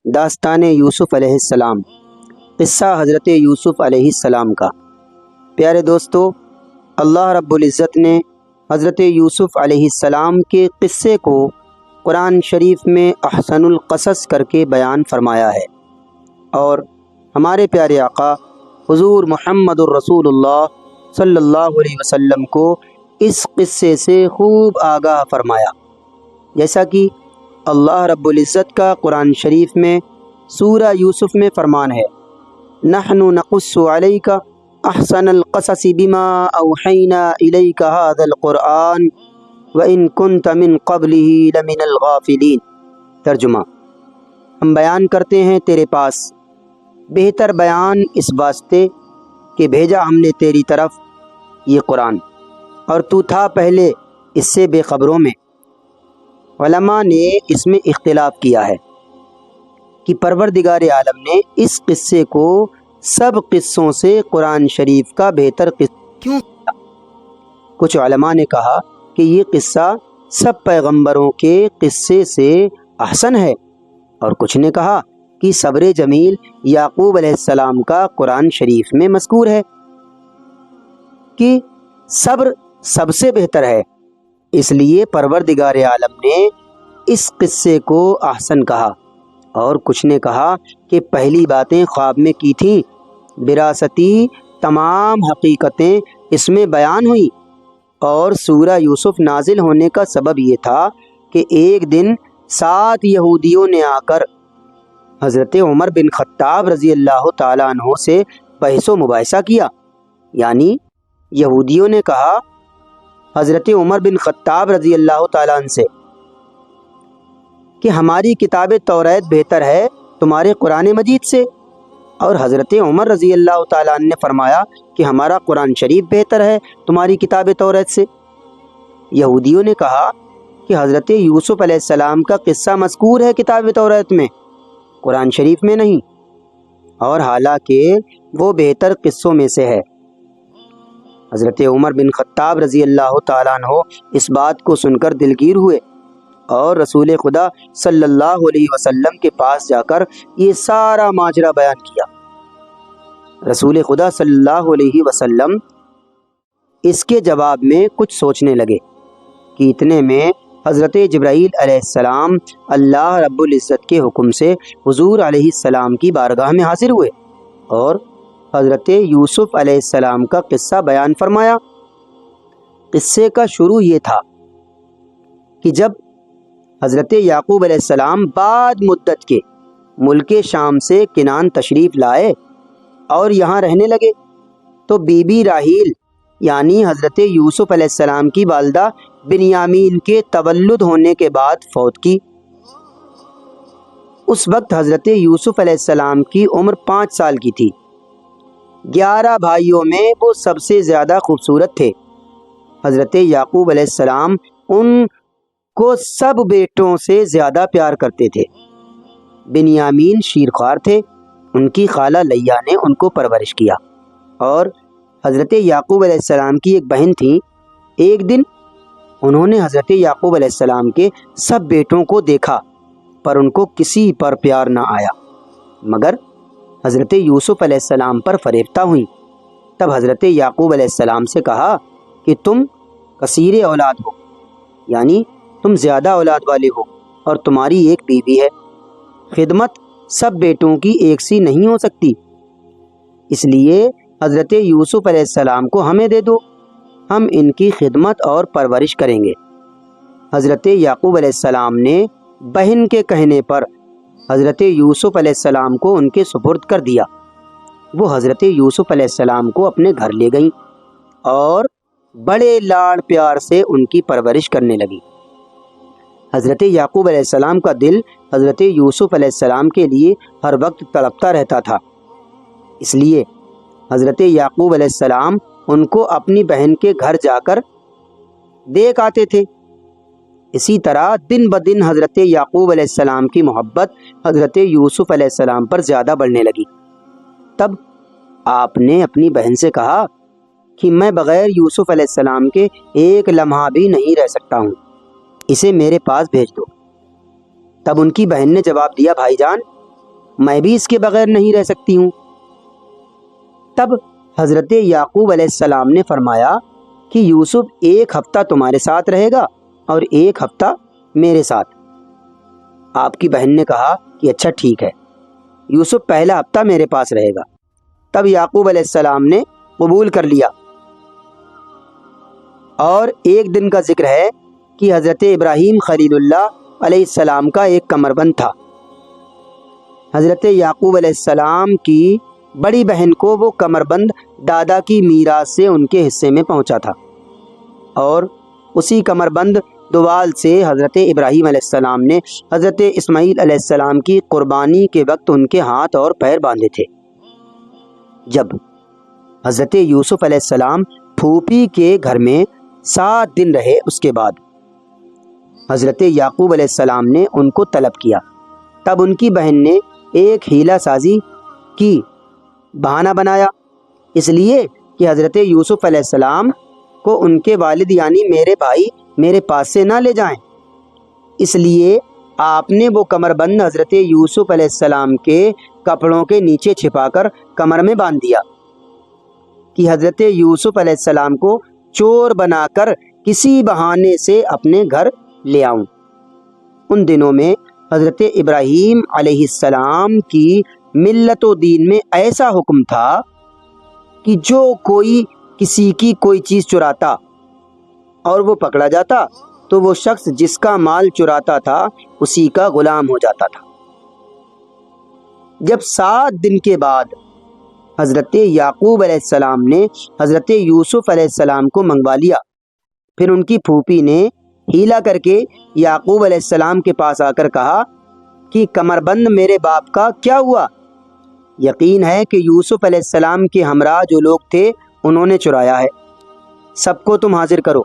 داستان یوسف علیہ السلام، قصہ حضرت یوسف علیہ السلام کا۔ پیارے دوستو، اللہ رب العزت نے حضرت یوسف علیہ السلام کے قصے کو قرآن شریف میں احسن القصص کر کے بیان فرمایا ہے، اور ہمارے پیارے آقا حضور محمد الرسول اللہ صلی اللہ علیہ وسلم کو اس قصے سے خوب آگاہ فرمایا، جیسا کہ اللہ رب العزت کا قرآن شریف میں سورہ یوسف میں فرمان ہے، نحن نقص علیک احسن القصص بما اوحینا الیک هذا القرآن وان کنت من قبلہ لمن الغافلین۔ ترجمہ: ہم بیان کرتے ہیں تیرے پاس بہتر بیان اس واسطے کہ بھیجا ہم نے تیری طرف یہ قرآن، اور تو تھا پہلے اس سے بے خبروں میں۔ علماء نے اس میں اختلاف کیا ہے کہ پروردگار عالم نے اس قصے کو سب قصوں سے قرآن شریف کا بہتر قصہ کیوں کیا؟ کچھ علماء نے کہا کہ یہ قصہ سب پیغمبروں کے قصے سے احسن ہے، اور کچھ نے کہا کہ صبر جمیل یعقوب علیہ السلام کا قرآن شریف میں مذکور ہے کہ صبر سب سے بہتر ہے، اس لیے پروردگار عالم نے اس قصے کو احسن کہا۔ اور کچھ نے کہا کہ پہلی باتیں خواب میں کی تھیں، وراثتی تمام حقیقتیں اس میں بیان ہوئی، اور سورہ یوسف نازل ہونے کا سبب یہ تھا کہ ایک دن 7 یہودیوں نے آ کر حضرت عمر بن خطاب رضی اللہ تعالیٰ عنہ سے بحث و مباحثہ کیا۔ یعنی یہودیوں نے کہا حضرت عمر بن خطاب رضی اللہ تعالیٰ عنہ سے کہ ہماری کتاب توریت بہتر ہے تمہارے قرآن مجید سے، اور حضرت عمر رضی اللہ تعالیٰ عنہ نے فرمایا کہ ہمارا قرآن شریف بہتر ہے تمہاری کتاب توریت سے۔ یہودیوں نے کہا کہ حضرت یوسف علیہ السلام کا قصہ مذکور ہے کتاب توریت میں، قرآن شریف میں نہیں، اور حالانکہ وہ بہتر قصوں میں سے ہے۔ حضرت عمر بن خطاب رضی اللہ تعالیٰ عنہ اس بات کو سن کر دلگیر ہوئے، اور رسول خدا صلی اللہ علیہ وسلم کے پاس جا کر یہ سارا ماجرا بیان کیا۔ رسول خدا صلی اللہ علیہ وسلم اس کے جواب میں کچھ سوچنے لگے کہ اتنے میں حضرت جبرائیل علیہ السلام اللہ رب العزت کے حکم سے حضور علیہ السلام کی بارگاہ میں حاضر ہوئے، اور حضرت یوسف علیہ السلام کا قصہ بیان فرمایا۔ قصے کا شروع یہ تھا کہ جب حضرت یعقوب علیہ السلام بعد مدت کے ملک شام سے کنعان تشریف لائے اور یہاں رہنے لگے، تو بی بی راحیل یعنی حضرت یوسف علیہ السلام کی والدہ بنیامین کے تولد ہونے کے بعد فوت کی۔ اس وقت حضرت یوسف علیہ السلام کی عمر 5 سال کی تھی۔ 11 بھائیوں میں وہ سب سے زیادہ خوبصورت تھے۔ حضرت یعقوب علیہ السلام ان کو سب بیٹوں سے زیادہ پیار کرتے تھے۔ بنیامین شیرخوار تھے، ان کی خالہ لیا نے ان کو پرورش کیا، اور حضرت یعقوب علیہ السلام کی ایک بہن تھی۔ ایک دن انہوں نے حضرت یعقوب علیہ السلام کے سب بیٹوں کو دیکھا، پر ان کو کسی پر پیار نہ آیا، مگر حضرت یوسف علیہ السلام پر فریفتہ ہوئیں۔ تب حضرت یعقوب علیہ السلام سے کہا کہ تم کثیر اولاد ہو، یعنی تم زیادہ اولاد والے ہو، اور تمہاری ایک بیوی ہے، خدمت سب بیٹوں کی ایک سی نہیں ہو سکتی، اس لیے حضرت یوسف علیہ السلام کو ہمیں دے دو، ہم ان کی خدمت اور پرورش کریں گے۔ حضرت یعقوب علیہ السلام نے بہن کے کہنے پر حضرت یوسف علیہ السلام کو ان کے سپرد کر دیا۔ وہ حضرت یوسف علیہ السلام کو اپنے گھر لے گئیں اور بڑے لاڑ پیار سے ان کی پرورش کرنے لگی۔ حضرت یعقوب علیہ السلام کا دل حضرت یوسف علیہ السلام کے لیے ہر وقت تڑپتا رہتا تھا، اس لیے حضرت یعقوب علیہ السلام ان کو اپنی بہن کے گھر جا کر دیکھ آتے تھے۔ اسی طرح دن بدن حضرت یعقوب علیہ السلام کی محبت حضرت یوسف علیہ السلام پر زیادہ بڑھنے لگی۔ تب آپ نے اپنی بہن سے کہا کہ میں بغیر یوسف علیہ السلام کے ایک لمحہ بھی نہیں رہ سکتا ہوں، اسے میرے پاس بھیج دو۔ تب ان کی بہن نے جواب دیا، بھائی جان، میں بھی اس کے بغیر نہیں رہ سکتی ہوں۔ تب حضرت یعقوب علیہ السلام نے فرمایا کہ یوسف 1 ہفتہ تمہارے ساتھ رہے گا اور 1 ہفتہ میرے ساتھ۔ آپ کی بہن نے کہا کہ اچھا ٹھیک ہے، یوسف پہلا ہفتہ میرے پاس رہے گا۔ تب یعقوب علیہ السلام نے قبول کر لیا۔ اور ایک دن کا ذکر ہے کہ حضرت ابراہیم خلیل اللہ علیہ السلام کا ایک کمربند تھا۔ حضرت یعقوب علیہ السلام کی بڑی بہن کو وہ کمربند دادا کی میراث سے ان کے حصے میں پہنچا تھا، اور اسی کمربند دوال سے حضرت ابراہیم علیہ السلام نے حضرت اسماعیل علیہ السلام کی قربانی کے وقت ان کے ہاتھ اور پیر باندھے تھے۔ جب حضرت یوسف علیہ السلام پھوپھی کے گھر میں 7 دن رہے، اس کے بعد حضرت یعقوب علیہ السلام نے ان کو طلب کیا۔ تب ان کی بہن نے ایک حیلہ سازی کی، بہانہ بنایا، اس لیے کہ حضرت یوسف علیہ السلام کو ان کے والد یعنی میرے بھائی میرے پاس سے نہ لے جائیں۔ اس لیے آپ نے وہ کمربند حضرت یوسف علیہ السلام کے کپڑوں کے نیچے چھپا کر کمر میں باندھ دیا کہ حضرت یوسف علیہ السلام کو چور بنا کر کسی بہانے سے اپنے گھر لے آؤں۔ ان دنوں میں حضرت ابراہیم علیہ السلام کی ملت و دین میں ایسا حکم تھا کہ جو کوئی کسی کی کوئی چیز چراتا اور وہ پکڑا جاتا تو وہ شخص جس کا مال چراتا تھا اسی کا غلام ہو جاتا تھا۔ جب 7 دن کے بعد حضرت یعقوب علیہ السلام نے حضرت یوسف علیہ السلام کو منگوا لیا، پھر ان کی پھوپھی نے ہیلا کر کے یعقوب علیہ السلام کے پاس آ کر کہا کہ کمربند میرے باپ کا کیا ہوا؟ یقین ہے کہ یوسف علیہ السلام کے ہمراہ جو لوگ تھے انہوں نے چرایا ہے، سب کو تم حاضر کرو۔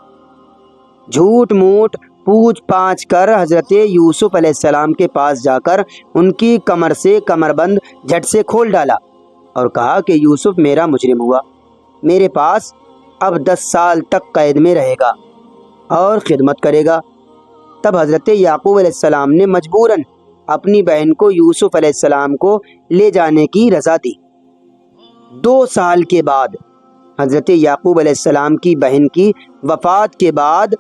جھوٹ موٹ پوچھ پاچھ کر حضرت یوسف علیہ السلام کے پاس جا کر ان کی کمر سے کمربند جھٹ سے کھول ڈالا اور کہا کہ یوسف میرا مجرم ہوا، میرے پاس اب 10 سال تک قید میں رہے گا اور خدمت کرے گا۔ تب حضرت یعقوب علیہ السلام نے مجبوراً اپنی بہن کو یوسف علیہ السلام کو لے جانے کی رضا دی۔ 2 سال کے بعد حضرت یعقوب علیہ السلام کی بہن کی وفات کے بعد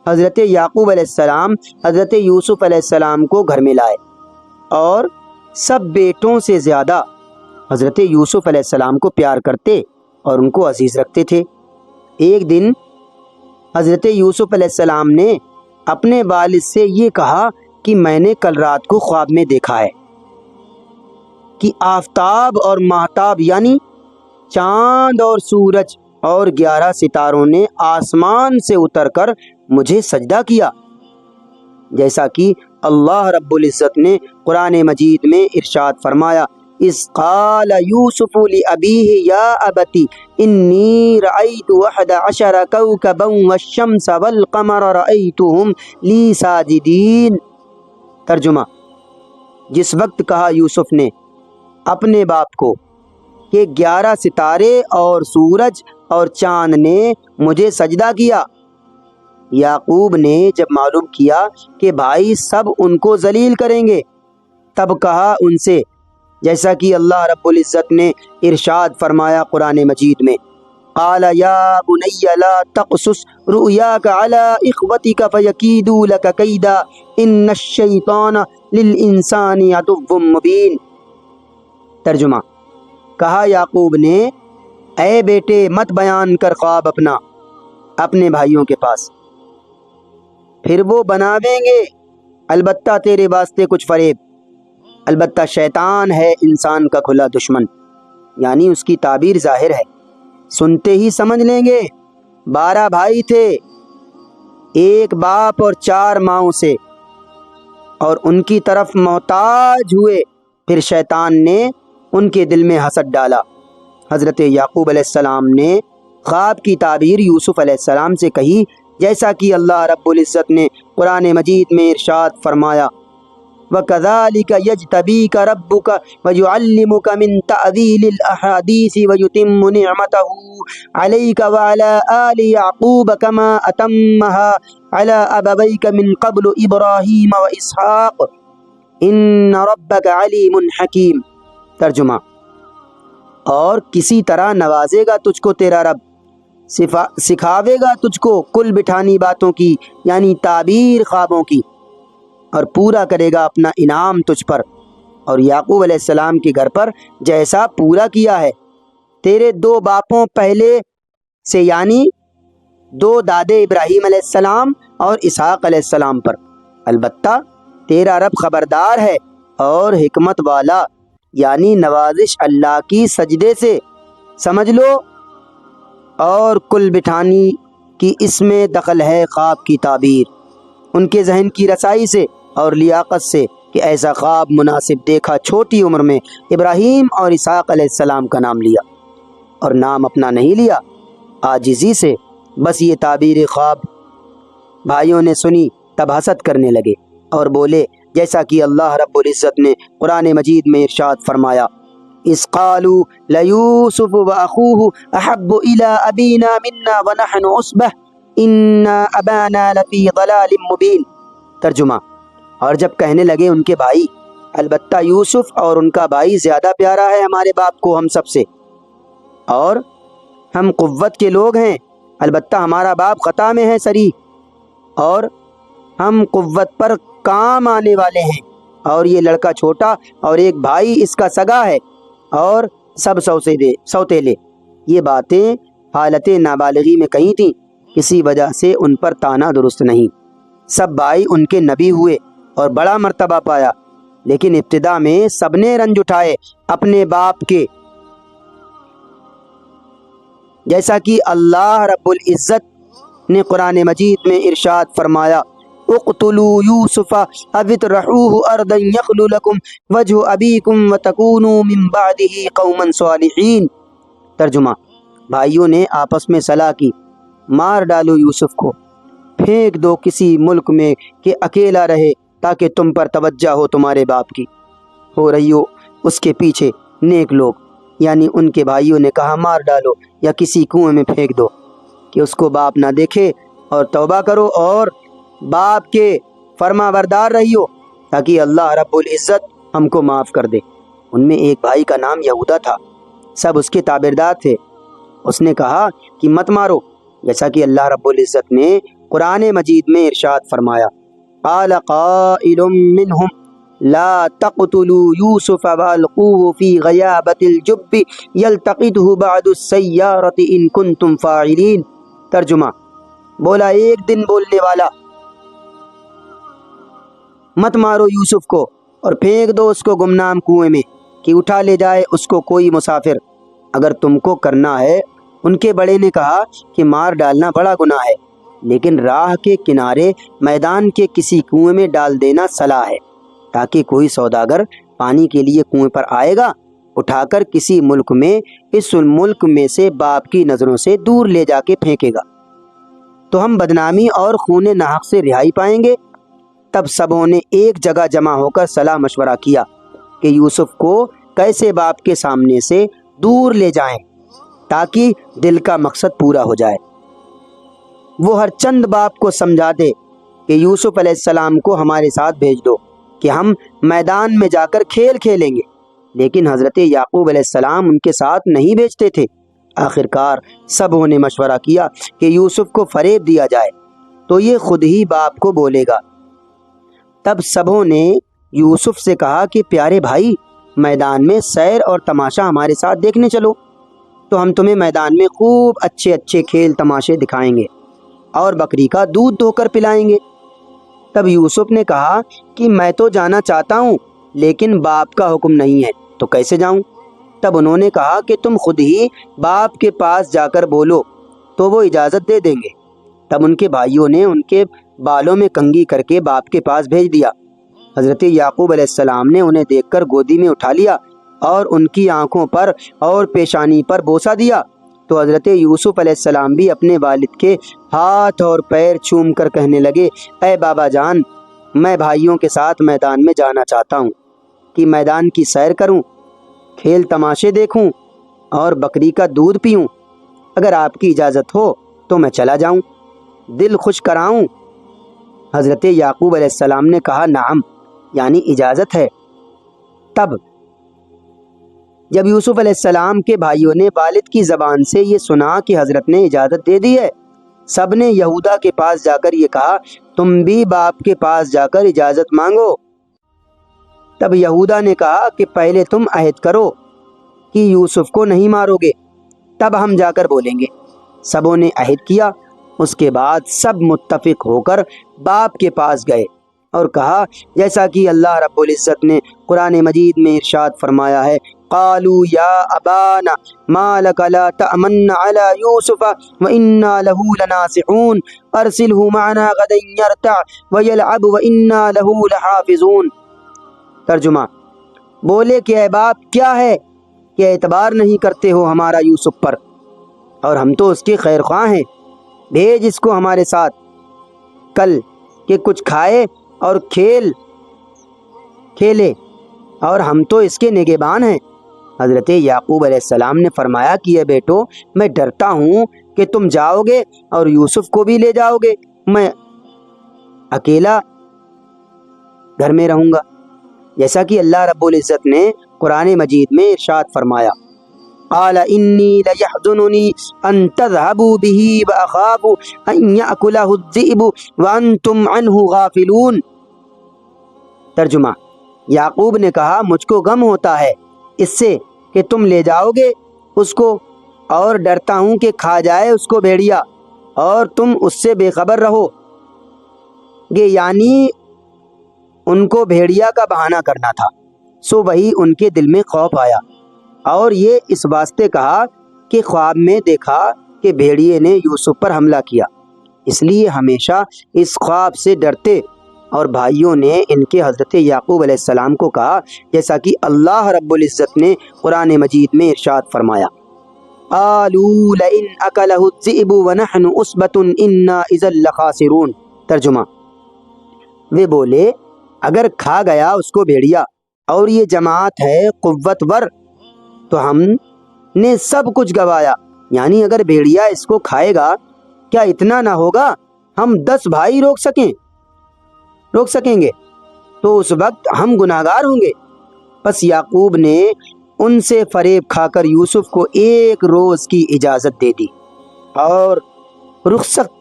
حضرت یعقوب علیہ السلام حضرت یوسف علیہ السلام کو گھر میں لائے اور سب بیٹوں سے زیادہ حضرت یوسف علیہ السلام کو پیار کرتے اور ان کو عزیز رکھتے تھے۔ ایک دن حضرت یوسف علیہ السلام نے اپنے والد سے یہ کہا کہ میں نے کل رات کو خواب میں دیکھا ہے کہ آفتاب اور ماہتاب یعنی چاند اور سورج اور 11 ستاروں نے آسمان سے اتر کر مجھے سجدہ کیا، جیسا کہ اللہ رب العزت نے قرآن مجید میں ارشاد فرمایا، اذ قال یوسف لأبیہ یا ابت انی رأیت 11 کوکبا والشمس والقمر رأیتہم لی ساجدین۔ ترجمہ: جس وقت کہا یوسف نے اپنے باپ کو کہ 11 ستارے اور سورج اور چاند نے مجھے سجدہ کیا، یعقوب نے جب معلوم کیا کہ بھائی سب ان کو ذلیل کریں گے، تب کہا ان سے جیسا کہ اللہ رب العزت نے ارشاد فرمایا قرآن مجید میں، قال یا بنی لا تقصص رؤیاک علی اخوتک فیکیدوا لک کیدا ان الشیطان للانسان عدو مبین۔ ترجمہ: کہا یعقوب نے، اے بیٹے مت بیان کر خواب اپنے بھائیوں کے پاس، پھر وہ بناویں گے البتہ تیرے واسطے کچھ فریب، البتہ شیطان ہے انسان کا کھلا دشمن، یعنی اس کی تعبیر ظاہر ہے، سنتے ہی سمجھ لیں گے۔ 12 بھائی تھے، ایک باپ اور 4 ماؤں سے، اور ان کی طرف محتاج ہوئے، پھر شیطان نے ان کے دل میں حسد ڈالا۔ حضرت یعقوب علیہ السلام نے خواب کی تعبیر یوسف علیہ السلام سے کہی، جیسا کہ اللہ رب العزت نے قرآن مجید میں ارشاد فرمایا، وَكَذَلِكَ يَجْتَبِيكَ رَبُّكَ وَيُعَلِّمُكَ مِن تَأْوِيلِ الْأَحَادِيثِ وَيُتِمُّ نِعْمَتَهُ عَلَيْكَ وَعَلَى آلِ يَعْقُوبَ كَمَا أَتَمَّهَا عَلَى أَبَوَيْكَ مِن قَبْلُ إِبْرَاهِيمَ وَإِسْحَاقَ۔ ان ربک علیم حکیم۔ ترجمہ: اور کسی طرح نوازے گا تجھ کو تیرا رب، سکھاوے گا تجھ کو کل بٹھانی باتوں کی یعنی تعبیر خوابوں کی، اور پورا کرے گا اپنا انعام تجھ پر اور یعقوب علیہ السلام کے گھر پر جیسا پورا کیا ہے تیرے دو باپوں پہلے سے، یعنی دو دادے ابراہیم علیہ السلام اور اسحاق علیہ السلام پر۔ البتہ تیرا رب خبردار ہے اور حکمت والا، یعنی نوازش اللہ کی سجدے سے سمجھ لو، اور کل بٹھانی کی اس میں دخل ہے خواب کی تعبیر، ان کے ذہن کی رسائی سے اور لیاقت سے کہ ایسا خواب مناسب دیکھا، چھوٹی عمر میں ابراہیم اور اسحاق علیہ السلام کا نام لیا، اور نام اپنا نہیں لیا، عاجزی سے بس یہ تعبیر خواب۔ بھائیوں نے سنی تب حسد کرنے لگے اور بولے، جیسا کہ اللہ رب العزت نے قرآن مجید میں ارشاد فرمایا، اذ قالوا لیوسف واخوہ احب الی ابینا منا ونحن عصبہ ان ابانا لفی ضلال مبین۔ ترجمہ: اور جب کہنے لگے ان کے بھائی، البتہ یوسف اور ان کا بھائی زیادہ پیارا ہے ہمارے باپ کو ہم سب سے، اور ہم قوت کے لوگ ہیں، البتہ ہمارا باپ خطا میں ہے صریح، اور ہم قوت پر کام آنے والے ہیں، اور یہ لڑکا چھوٹا اور ایک بھائی اس کا سگا ہے، اور سب سوتیلے۔ یہ باتیں حالت نابالغی میں کہی تھیں، کسی وجہ سے ان پر تانا درست نہیں۔ سب بھائی ان کے نبی ہوئے اور بڑا مرتبہ پایا، لیکن ابتدا میں سب نے رنج اٹھائے اپنے باپ کے، جیسا کہ اللہ رب العزت نے قرآن مجید میں ارشاد فرمایا، اقتلوا یوسف او اطرحوه ارضا یخل لکم وجہ ابیکم وتکونوا من بعدہ قوما صالحین۔ ترجمہ: بھائیوں نے آپس میں صلاح کی، مار ڈالو یوسف کو، پھینک دو کسی ملک میں کہ اکیلا رہے تاکہ تم پر توجہ ہو تمہارے باپ کی، ہو رہی ہو اس کے پیچھے نیک لوگ۔ یعنی ان کے بھائیوں نے کہا مار ڈالو یا کسی کنویں میں پھینک دو کہ اس کو باپ نہ دیکھے، اور توبہ کرو اور باپ کے فرما بردار رہیو تاکہ اللہ رب العزت ہم کو معاف کر دے۔ ان میں ایک بھائی کا نام یہودا تھا، سب اس کے تابعدار تھے۔ اس نے کہا کہ مت مارو، جیسا کہ اللہ رب العزت نے قرآن مجید میں ارشاد فرمایا، قال قائل منهم لا تقتلوا یوسف والقوه في غیابة الجب یلتقطه بعض السیارة ان کنتم فاعلین۔ ترجمہ: بولا ایک دن بولنے والا، مت مارو یوسف کو اور پھینک دو اس کو گمنام کنویں میں کہ اٹھا لے جائے اس کو کوئی مسافر، اگر تم کو کرنا ہے۔ ان کے بڑے نے کہا کہ مار ڈالنا بڑا گناہ ہے، لیکن راہ کے کنارے میدان کے کسی کنویں میں ڈال دینا صلاح ہے، تاکہ کوئی سوداگر پانی کے لیے کنویں پر آئے گا، اٹھا کر کسی ملک میں اس ملک میں سے باپ کی نظروں سے دور لے جا کے پھینکے گا، تو ہم بدنامی اور خون ناحق سے رہائی پائیں گے۔ تب سبوں نے ایک جگہ جمع ہو کر صلاح مشورہ کیا کہ یوسف کو کیسے باپ کے سامنے سے دور لے جائیں تاکہ دل کا مقصد پورا ہو جائے۔ وہ ہر چند باپ کو سمجھاتے کہ یوسف علیہ السلام کو ہمارے ساتھ بھیج دو کہ ہم میدان میں جا کر کھیل کھیلیں گے، لیکن حضرت یعقوب علیہ السلام ان کے ساتھ نہیں بھیجتے تھے۔ آخرکار سبوں نے مشورہ کیا کہ یوسف کو فریب دیا جائے تو یہ خود ہی باپ کو بولے گا۔ تب سبوں نے یوسف سے کہا کہ پیارے بھائی، میدان میں سیر اور تماشا ہمارے ساتھ دیکھنے چلو، تو ہم تمہیں میدان میں خوب اچھے اچھے کھیل تماشے دکھائیں گے اور بکری کا دودھ دھو کر پلائیں گے۔ تب یوسف نے کہا کہ میں تو جانا چاہتا ہوں، لیکن باپ کا حکم نہیں ہے تو کیسے جاؤں؟ تب انہوں نے کہا کہ تم خود ہی باپ کے پاس جا کر بولو تو وہ اجازت دے دیں گے۔ تب ان کے بھائیوں نے ان کے بالوں میں کنگھی کر کے باپ کے پاس بھیج دیا۔ حضرت یعقوب علیہ السلام نے انہیں دیکھ کر گودی میں اٹھا لیا اور ان کی آنکھوں پر اور پیشانی پر بوسہ دیا، تو حضرت یوسف علیہ السلام بھی اپنے والد کے ہاتھ اور پیر چوم کر کہنے لگے، اے بابا جان، میں بھائیوں کے ساتھ میدان میں جانا چاہتا ہوں کہ میدان کی سیر کروں، کھیل تماشے دیکھوں اور بکری کا دودھ پیوں۔ اگر آپ کی اجازت ہو تو میں چلا جاؤں، دل خوش کراؤں۔ حضرت یعقوب علیہ السلام نے کہا، نعم، یعنی اجازت ہے۔ تب جب یوسف علیہ السلام کے بھائیوں نے والد کی زبان سے یہ سنا کہ حضرت نے اجازت دے دی ہے، سب نے یہودا کے پاس جا کر یہ کہا تم بھی باپ کے پاس جا کر اجازت مانگو۔ تب یہودا نے کہا کہ پہلے تم عہد کرو کہ یوسف کو نہیں مارو گے، تب ہم جا کر بولیں گے۔ سبوں نے عہد کیا۔ اس کے بعد سب متفق ہو کر باپ کے پاس گئے اور کہا جیسا کہ اللہ رب العزت نے قرآن مجید میں ارشاد فرمایا ہے، قالوا یا ابانا ما لک لا تأمن علی یوسف وإنا له لناصحون ارسلہ معنا غدا یرتع ویلعب وإنا له لحافظون۔ ترجمہ، بولے کہ اے باپ کیا ہے کہ اعتبار نہیں کرتے ہو ہمارا یوسف پر، اور ہم تو اس کے خیر خواہ ہیں، بھیج اس کو ہمارے ساتھ کل کہ کچھ کھائے اور کھیلے، اور ہم تو اس کے نگہبان ہیں۔ حضرت یعقوب علیہ السلام نے فرمایا کہ اے بیٹو، میں ڈرتا ہوں کہ تم جاؤ گے اور یوسف کو بھی لے جاؤ گے، میں اکیلا گھر میں رہوں گا، جیسا کہ اللہ رب العزت نے قرآن مجید میں ارشاد فرمایا، قال انی لیحزننی ان تذهبوا به واخاف ان یأکلہ الذئب وانتم عنہ غافلون۔ ترجمہ، یعقوب نے کہا مجھ کو غم ہوتا ہے اس سے کہ تم لے جاؤ گے اس کو، اور ڈرتا ہوں کہ کھا جائے اس کو بھیڑیا اور تم اس سے بے خبر رہو گے، یعنی ان کو بھیڑیا کا بہانہ کرنا تھا۔ سو وہی ان کے دل میں خوف آیا، اور یہ اس واسطے کہا کہ خواب میں دیکھا کہ بھیڑیے نے یوسف پر حملہ کیا، اس لیے ہمیشہ اس خواب سے ڈرتے۔ اور بھائیوں نے ان کے حضرت یعقوب علیہ السلام کو کہا جیسا کہ اللہ رب العزت نے قرآن مجید میں ارشاد فرمایا، قالوا لئن اکلہ الذئب ونحن عصبۃ انا اذا لخاسرون۔ ترجمہ، وہ بولے اگر کھا گیا اس کو بھیڑیا اور یہ جماعت ہے قوتور تو ہم نے سب کچھ گوایا، یعنی اگر بھیڑیا اس کو کھائے گا کیا اتنا نہ ہوگا ہم 10 بھائی روک سکیں گے تو اس وقت ہم گناہگار ہوں گے۔ پس یعقوب نے ان سے فریب کھا کر یوسف کو 1 روز کی اجازت دے دی، اور رخصت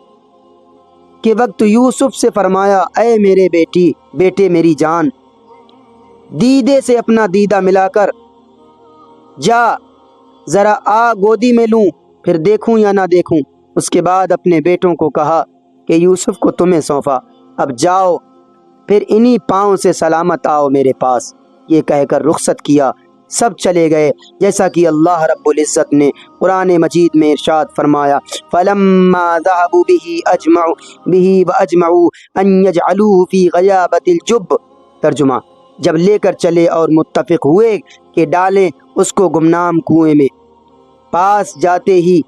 کے وقت یوسف سے فرمایا اے میرے بیٹے میری جان، دیدے سے اپنا دیدہ ملا کر جا، ذرا آ گودی میں لوں، پھر دیکھوں یا نہ دیکھوں۔ اس کے بعد اپنے بیٹوں کو کہا کہ یوسف کو تمہیں سونپا، اب جاؤ، پھر انہی پاؤں سے سلامت آؤ میرے پاس۔ یہ کہہ کر رخصت کیا، سب چلے گئے جیسا کہ اللہ رب العزت نے قرآن مجید میں ارشاد فرمایا، فَلَمَّا ذَهَبُوا بِهِ وَأَجْمَعُوا أَن يَجْعَلُوهُ فِي غَيَابَةِ الْجُبِّ۔ ترجمہ، جب لے کر چلے اور متفق ہوئے کہ ڈالیں اس کو گمنام کنویں میں، پاس جاتے ہی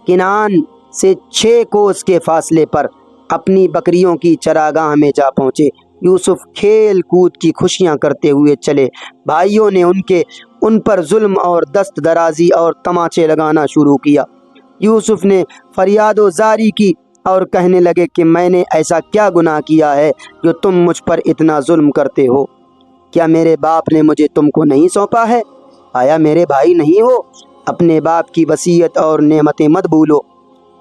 کنعان سے 6 کوس کے فاصلے پر اپنی بکریوں کی چراگاہ میں جا پہنچے۔ یوسف کھیل کود کی خوشیاں کرتے ہوئے چلے، بھائیوں نے ان پر ظلم اور دست درازی اور تماچے لگانا شروع کیا۔ یوسف نے فریاد و زاری کی اور کہنے لگے کہ میں نے ایسا کیا گناہ کیا ہے جو تم مجھ پر اتنا ظلم کرتے ہو؟ کیا میرے باپ نے مجھے تم کو نہیں سونپا ہے؟ آیا میرے بھائی نہیں ہو؟ اپنے باپ کی وصیت اور نعمتیں مت بھولو،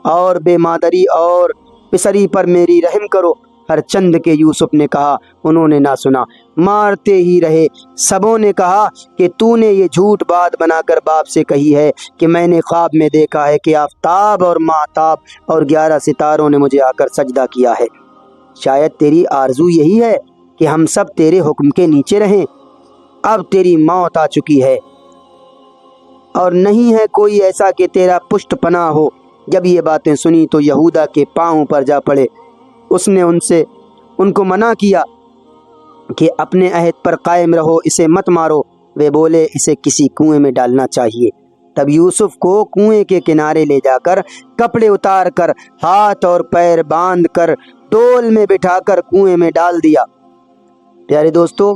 اور بے مادری اور پسری پر میری رحم کرو۔ ہر چند کے یوسف نے کہا، انہوں نے نہ سنا، مارتے ہی رہے۔ سبوں نے کہا کہ تو نے یہ جھوٹ بات بنا کر باپ سے کہی ہے کہ میں نے خواب میں دیکھا ہے کہ آفتاب اور ماہتاب اور 11 ستاروں نے مجھے آ کر سجدہ کیا ہے۔ شاید تیری آرزو یہی ہے کہ ہم سب تیرے حکم کے نیچے رہیں۔ اب تیری موت آ چکی ہے اور نہیں ہے کوئی ایسا کہ تیرا پشت پناہ ہو۔ جب یہ باتیں سنی تو یہودا کے پاؤں پر جا پڑے۔ اس نے ان کو منع کیا کہ اپنے عہد پر قائم رہو، اسے مت مارو۔ وہ بولے اسے کسی کنویں میں ڈالنا چاہیے۔ تب یوسف کو کنویں کے کنارے لے جا کر کپڑے اتار کر ہاتھ اور پیر باندھ کر ڈول میں بٹھا کر کنویں میں ڈال دیا۔ پیارے دوستو،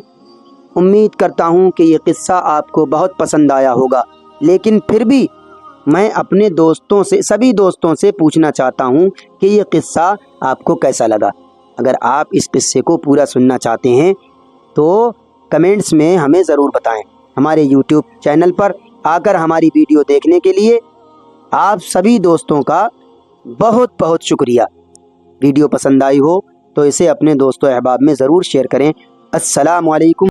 امید کرتا ہوں کہ یہ قصہ آپ کو بہت پسند آیا ہوگا، لیکن پھر بھی میں اپنے سبھی دوستوں سے پوچھنا چاہتا ہوں کہ یہ قصہ آپ کو کیسا لگا؟ اگر آپ اس قصے کو پورا سننا چاہتے ہیں تو کمنٹس میں ہمیں ضرور بتائیں۔ ہمارے یوٹیوب چینل پر آ کر ہماری ویڈیو دیکھنے کے لیے آپ سبھی دوستوں کا بہت بہت شکریہ۔ ویڈیو پسند آئی ہو تو اسے اپنے دوستوں احباب میں ضرور شیئر کریں۔ السلام علیکم۔